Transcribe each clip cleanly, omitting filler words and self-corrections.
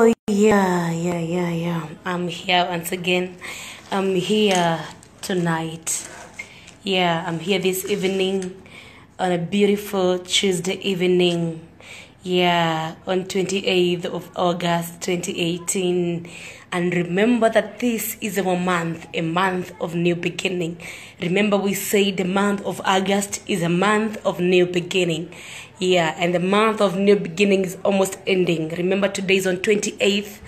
Oh, yeah. I'm here once again. I'm here tonight. Yeah, I'm here this evening on a beautiful Tuesday evening. Yeah, on 28th of August 2018. And remember that this is our month, a month of new beginning. Remember we say the month of August is a month of new beginning. Yeah, and the month of new beginning is almost ending. Remember today is on 28th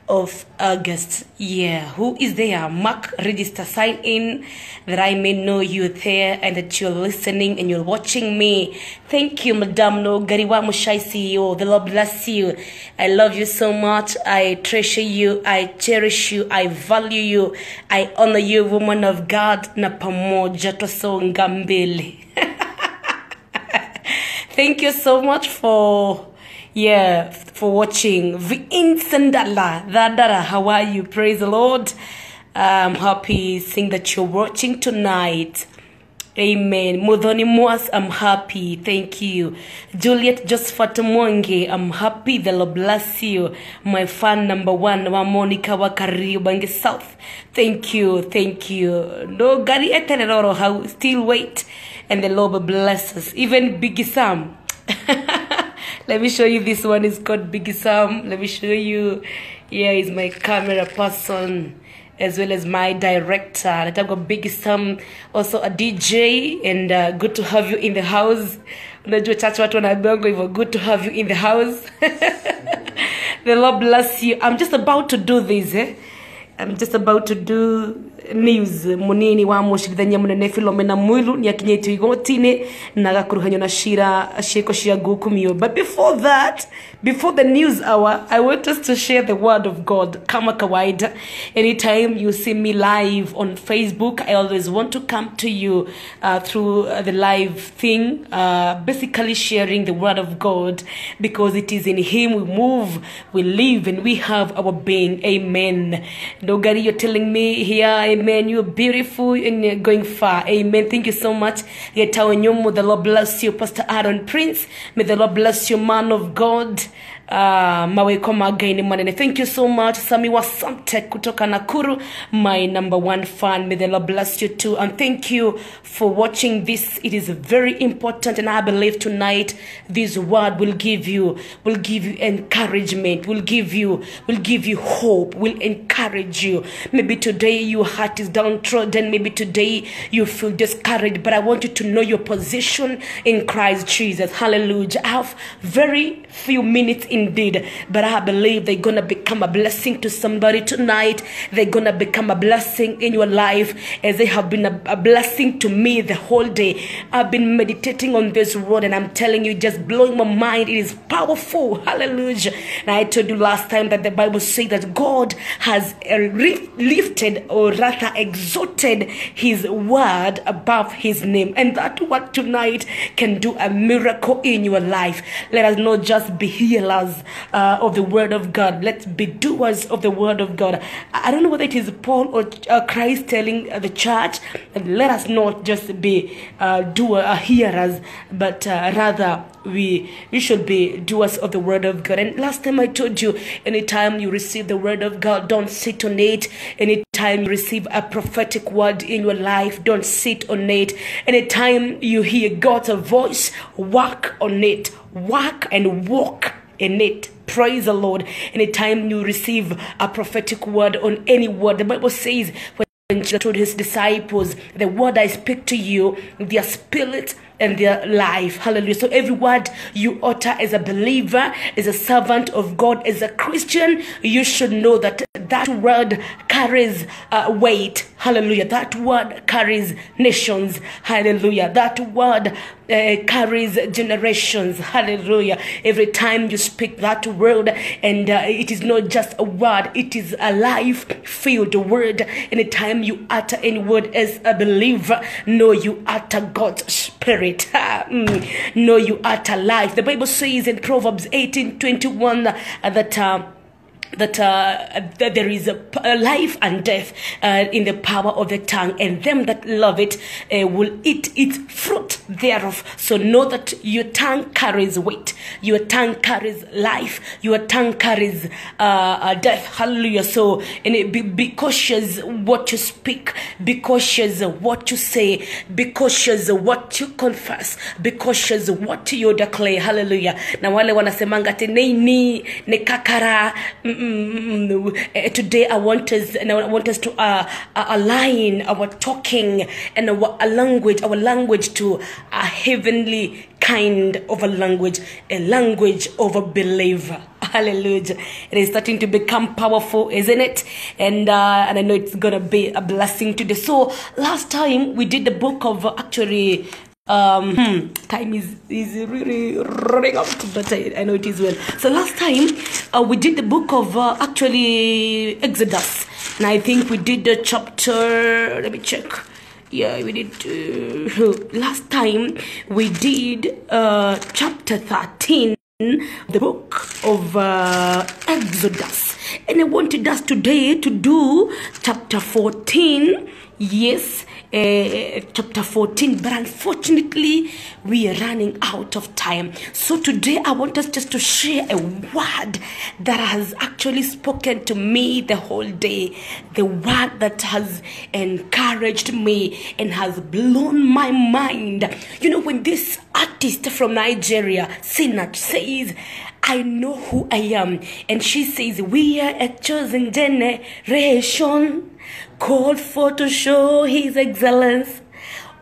of August. Yeah, who is there? Mark, register, sign in that I may know you're there and that you're listening and you're watching me. Thank you, Madam No Gariwa Mushai CEO. The Lord bless you. I love you so much. I treasure you. I cherish you. I value you. I honor you, woman of God. Na pamoja twasonga mbele. Thank you so much for watching. Dadara, how are you? Praise the Lord. I'm happy seeing that you're watching tonight. Amen. Mudhoni Moas, I'm happy. Thank you. Juliet Josephat Mwange, I'm happy. The Lord bless you. My fan number one, Monica Wakaribangi South. Thank you. No Gary Eterero, how still wait. And the Lord bless us. Even Biggie Sam. Let me show you. This one is called Biggie Sam. Let me show you. Yeah, he's my camera person as well as my director. I've got Biggie Sam, also a DJ, and good to have you in the house. Good to have you in the house. The Lord bless you. I'm just about to do this. I'm just about to do news. Munini wa mushidanya munene Philomena Mwilu nyakinyetu igotine nagakuruhanyo na shira sheko shia gukumio. But before that, before the news hour, I want us to share the word of God. Kama kawaida. Anytime you see me live on Facebook, I always want to come to you through the live thing, basically sharing the word of God, because it is in Him we move, we live, and we have our being. Amen. Dogari, you're telling me here, amen, you're beautiful and you're going far. Amen. Thank you so much. May the Lord bless you, Pastor Aaron Prince. May the Lord bless you, man of God. Thank you so much, Sami Wasamte kutoka Nakuru, my number one fan. May the Lord bless you too, and thank you for watching this. It is very important, and I believe tonight this word will give you encouragement, will give you hope, will encourage you. Maybe today your heart is downtrodden, maybe today you feel discouraged, but I want you to know your position in Christ Jesus. Hallelujah. I have very few minutes indeed, but I believe they're gonna become a blessing to somebody tonight. They're gonna become a blessing in your life, as they have been a blessing to me the whole day. I've been meditating on this word, and I'm telling you, just blowing my mind. It is powerful. Hallelujah. And I told you last time that the Bible says that God has lifted, or rather exalted, His word above His name, and that word tonight can do a miracle in your life. Let us not just be healers of the word of God. Let's be doers of the word of God. I don't know whether it is Paul or Christ telling the church, let us not just be hearers, but rather we should be doers of the word of God. And last time I told you, anytime you receive the word of God, don't sit on it. Anytime you receive a prophetic word in your life, don't sit on it. Anytime you hear God's voice, work on it. Work and walk in it. Praise the Lord. Anytime you receive a prophetic word on any word, the Bible says when Jesus told His disciples, the word I speak to you, their spirit and their life. Hallelujah. So every word you utter as a believer, as a servant of God, as a Christian, you should know that that word carries weight. Hallelujah. That word carries nations. Hallelujah. That word carries generations. Hallelujah. Every time you speak that word, and it is not just a word, it is a life-filled word. Anytime you utter any word as a believer, know you utter God's spirit. Know you utter life. The Bible says in Proverbs 18:21 that that there is a life and death in the power of the tongue, and them that love it will eat its fruit thereof. So know that your tongue carries weight, your tongue carries life, your tongue carries death. Hallelujah. So be cautious what you speak, be cautious what you say, be cautious what you confess, be cautious what you declare. Hallelujah. Na wale wanasemanga ni kakara. Today I want us to align our talking and our language to a heavenly kind of a language of a believer. Hallelujah. It is starting to become powerful, isn't it? And I know it's gonna be a blessing today. So last time we did the book of actually time is really running out, but I know it is well. So last time we did the book of actually Exodus, and I think we did the chapter, let me check. Yeah, we did last time we did chapter 13, the book of Exodus, and I wanted us today to do chapter 14. Yes, chapter 14, but unfortunately we are running out of time. So today I want us just to share a word that has actually spoken to me the whole day, the word that has encouraged me and has blown my mind. You know, when this artist from Nigeria, Sinach, says, I know who I am, and she says, we are a chosen generation, called for to show his excellence.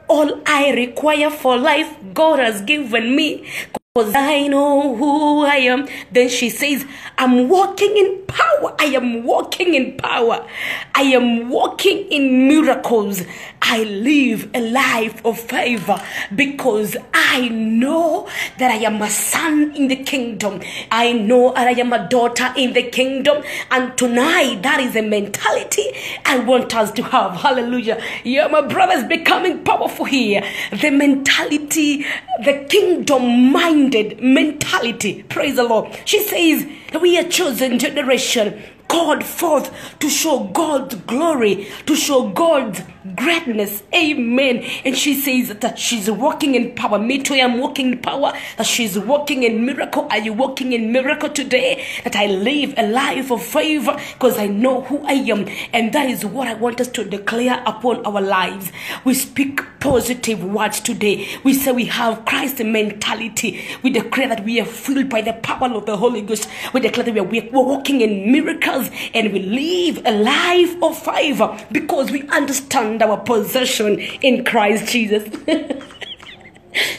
All I require for life, God has given me, because I know who I am. Then she says, I'm walking in power. I am walking in power. I am walking in miracles. I live a life of favor because I know that I am a son in the kingdom. I know that I am a daughter in the kingdom. And tonight, that is a mentality I want us to have. Hallelujah. Yeah, my brothers, becoming powerful here. The mentality, the kingdom-minded mentality. Praise the Lord. She says, we are chosen generation, called forth to show God's glory, to show God's greatness. Amen. And she says that she's walking in power. Me too, I'm walking in power. That she's walking in miracle. Are you walking in miracle today? That I live a life of favor because I know who I am. And that is what I want us to declare upon our lives. We speak positive words today. We say we have Christ's mentality. We declare that we are filled by the power of the Holy Ghost. We declare that we're walking in miracles and we live a life of favor because we understand our possession in Christ Jesus.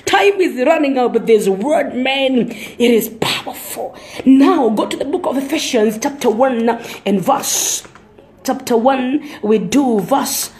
Time is running out, but this word, man, it is powerful. Now go to the book of Ephesians chapter 1 and verse. Chapter 1, we do verse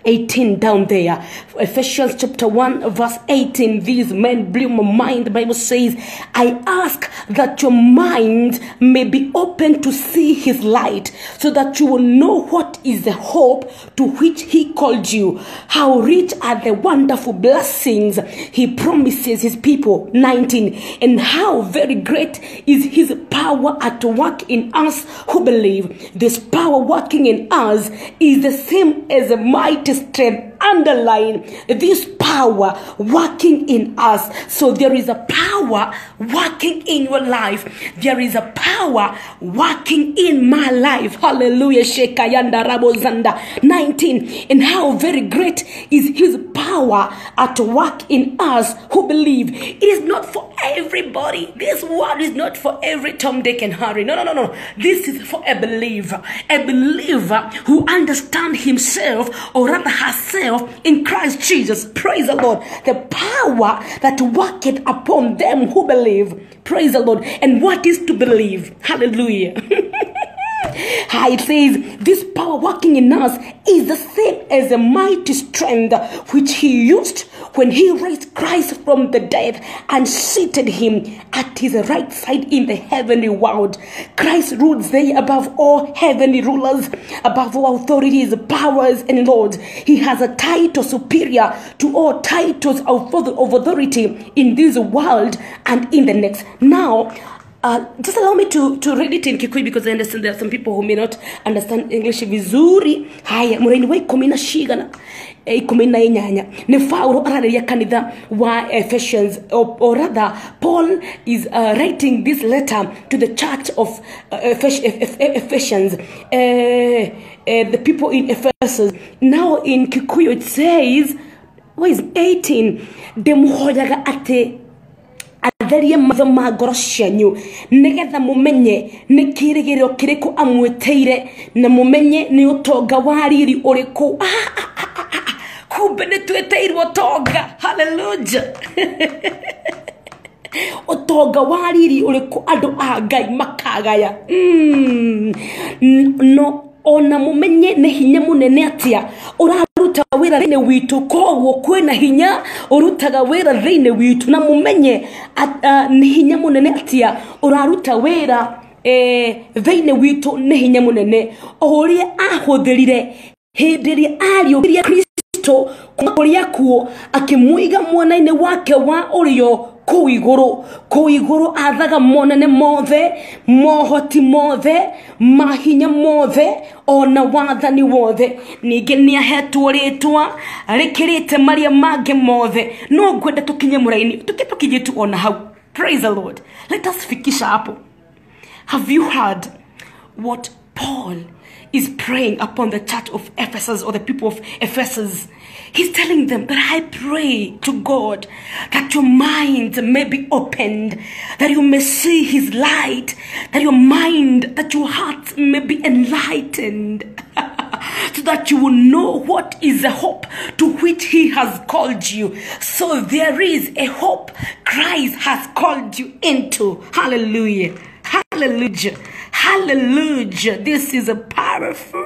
18 down there. Ephesians chapter 1 verse 18. These men blew my mind. The Bible says, I ask that your mind may be open to see his light, so that you will know what is the hope to which he called you, how rich are the wonderful blessings he promises his people. 19. And how very great is his power at work in us who believe. This power working in us is the same as a mighty strength. Underline this power working in us. So there is a power working in your life. There is a power working in my life. Hallelujah. Shekayanda Rabozanda. 19. And how very great is his power at work in us who believe. It is not for everybody. This word is not for every Tom, Dick, and Harry. No. This is for a believer. A believer who understands himself, or rather herself, in Christ Jesus. Praise the Lord. The power that worketh upon them who believe. Praise the Lord. And what is to believe? Hallelujah. It says, this power working in us is the same as a mighty strength which he used when he raised Christ from the dead and seated him at his right side in the heavenly world. Christ rules there above all heavenly rulers, above all authorities, powers, and lords. He has a title superior to all titles of authority in this world and in the next. Now, Just allow me to read it in Kikuyu because I understand there are some people who may not understand English vizuri. Haya, muraini wa 10 18 ni Paulo araria kanitha wa Ephesians, or rather Paul is writing this letter to the church of Ephesians, the people in Ephesus. Now in Kikuyu it says, what is 18? Demuhoyaga ate atherie matho ma ngoro cianyu nigetha mumenye ni kirigiriro kiriku amweteire na mumenye ni utonga wa riri uriku. Kumbe ni tweteirwo tonga. Hallelujah. Utonga wa riri uriku andu a Ngai makagaya. No ona mumenye ni hinya munene atia uraruta wira thine witu, koguo kwina hinya urutaga wira thine witu, na mumenye ni hinya munene atia uraruta wira thine witu ni hinya munene uria ahuthirire hindiria ariukiria Kristo kuria kuo akimuiga mwana-ine wake wa urio kuiguru athaga monene mothe, mohoti mothe, mahinya mothe, ona wathani wothe. Ninge ni ahetwo ritwa rikirite maria mange mothe. No ngwenda tukinye muraini tukitukije tu ona hau. Praise the Lord. Let us fikisha hapo. Have you heard what Paul is praying upon the church of Ephesus, or the people of Ephesus? He's telling them that I pray to God that your minds may be opened, that you may see his light, that your mind, that your heart may be enlightened, so that you will know what is the hope to which he has called you. So there is a hope Christ has called you into. Hallelujah. Hallelujah. Hallelujah. This is a powerful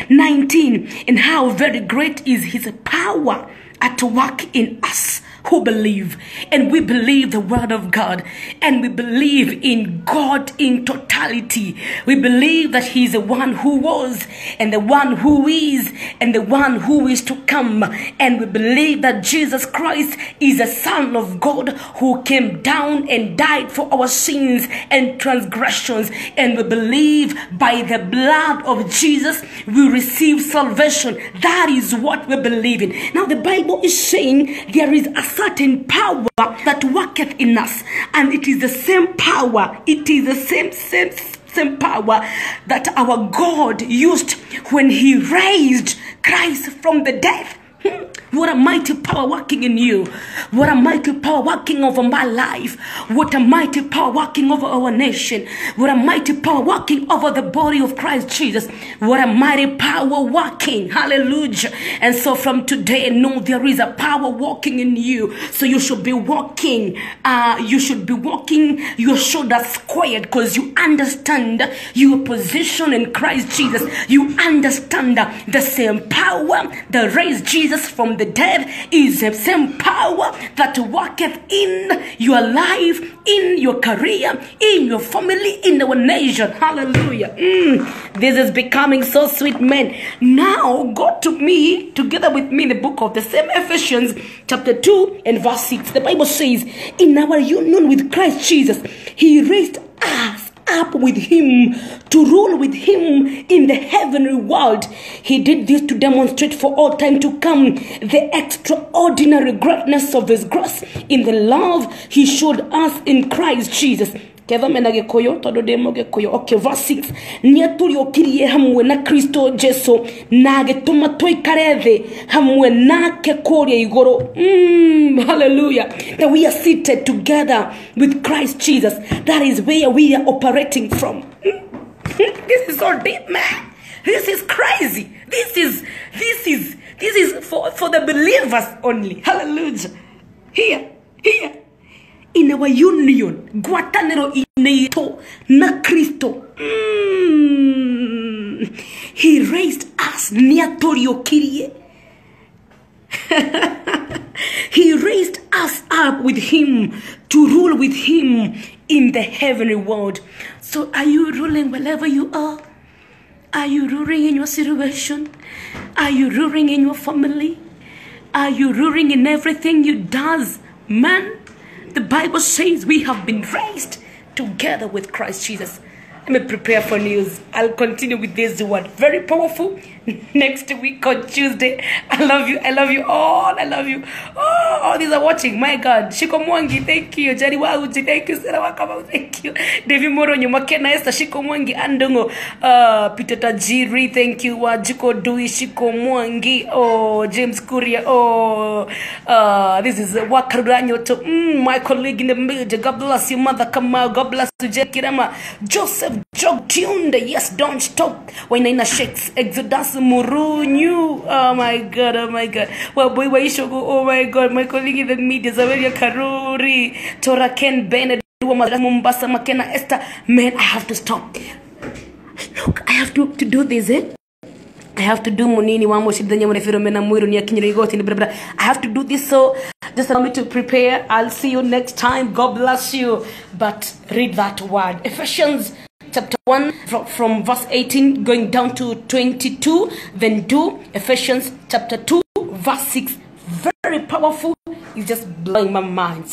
19. And how very great is his power at work in us who believe. And we believe the word of God, and we believe in God in totality. We believe that he is the one who was, and the one who is, and the one who is to come. And we believe that Jesus Christ is the Son of God who came down and died for our sins and transgressions. And we believe by the blood of Jesus we receive salvation. That is what we believe in. Now the Bible is saying there is a certain power that worketh in us, and it is the same power, it is the same power that our God used when he raised Christ from the dead. What a mighty power working in you. What a mighty power working over my life. What a mighty power working over our nation. What a mighty power working over the body of Christ Jesus. What a mighty power working. Hallelujah. And so from today, know there is a power working in you. So you should be walking. You should be walking your shoulders squared, because you understand your position in Christ Jesus. You understand the same power that raised Jesus from the dead is the same power that worketh in your life, in your career, in your family, in our nation. Hallelujah. This is becoming so sweet, man. Now go to me, together with me, in the book of the same Ephesians chapter 2 and verse 6. The Bible says, in our union with Christ Jesus, he raised us up with him to rule with him in the heavenly world. He did this to demonstrate for all time to come the extraordinary greatness of his grace in the love he showed us in Christ Jesus. Okay, verse 6. Niatuliokirie hamwe na Kristo Jesu na agituma tuikare thi hamwe nake kuria iguru. Hallelujah. That we are seated together with Christ Jesus. That is where we are operating from. This is so deep, man. This is crazy. This is for the believers only. Hallelujah. Here. In our union, guatanero ineito na Kristo. He raised us niatorio kirie. He raised us up with him to rule with him in the heavenly world. So are you ruling wherever you are? Are you ruling in your situation? Are you ruling in your family? Are you ruling in everything you does? Man, the Bible says we have been raised together with Christ Jesus. Let me prepare for news. I'll continue with this word. Very powerful. Next week on Tuesday. I love you. I love you all. I love you. Oh, these are watching. My God. Shiko Mwangi, thank you. Jari Wauji, thank you. Sarah Wakaba, thank you. Devi Moronyo, Makena Esther, Shiko Mwangi, Andongo, Peter Tajiri, thank you. Wajuko Dui, Shiko Mwangi. Oh, James Kuria. Oh, this is Wakaranyo to my colleague in the media. God bless you, Mother Kamal. God bless you, Jekirama. Joseph Jog tuned. Yes, don't stop. Wainaina Shakes, Exodus Murunyu. Oh my God, oh my God. Well, boy, Waishogo, oh my God. My colleague in the media, Zaveria Karuri, Tora Ken Bennett, Mombasa, Makena Esther. Man, I have to stop. Look, I have to do this, I have to do munini wamo shidanya mwana mwiru ni akinyere igoti ni blah. I have to do this, so just allow me to prepare. I'll see you next time. God bless you. But read that word. Ephesians chapter 1 from verse 18 going down to 22. Then do Ephesians chapter 2 verse 6. Very powerful. It's just blowing my mind.